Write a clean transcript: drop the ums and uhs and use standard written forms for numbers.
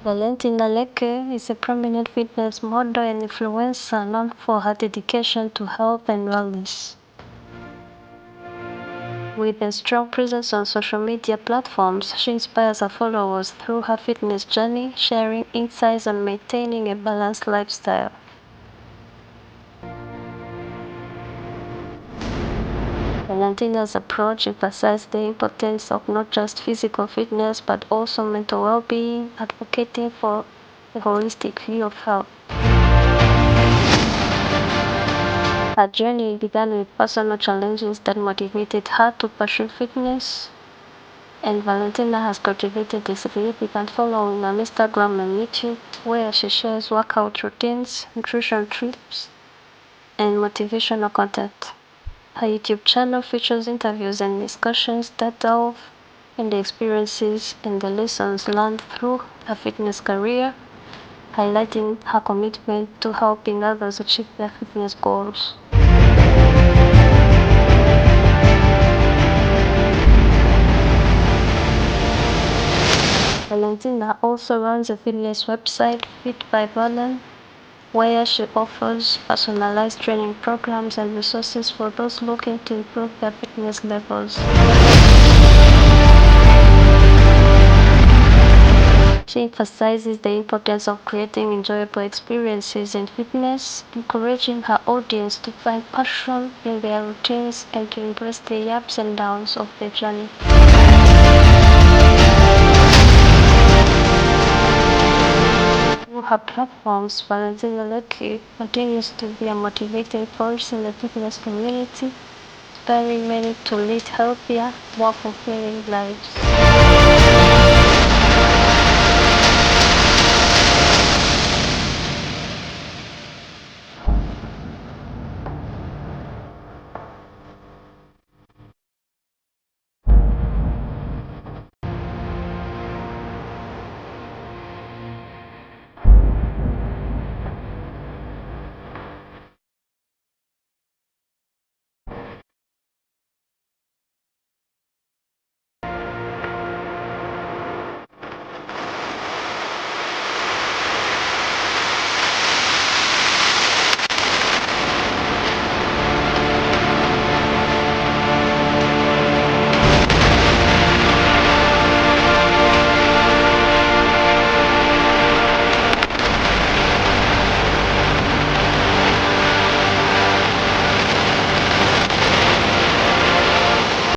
Valentina Leke is a prominent fitness model and influencer known for her dedication to health and wellness. With a strong presence on social media platforms, she inspires her followers through her fitness journey, sharing insights on maintaining a balanced lifestyle. Valentina's approach emphasizes the importance of not just physical fitness but also mental well-being, advocating for a holistic view of health. Her journey began with personal challenges that motivated her to pursue fitness, and Valentina has cultivated a significant following on Instagram and YouTube, where she shares workout routines, nutrition tips, and motivational content. Her YouTube channel features interviews and discussions that delve into the experiences and the lessons learned through her fitness career, highlighting her commitment to helping others achieve their fitness goals. Valentina also runs a fitness website, Fit by Valen, where she offers personalized training programs and resources for those looking to improve their fitness levels. She emphasizes the importance of creating enjoyable experiences in fitness, encouraging her audience to find passion in their routines and to embrace the ups and downs of their journey. Through her platforms, Valentina Lucky continues to be a motivating force in the fitness community, inspiring many to lead healthier, more fulfilling lives.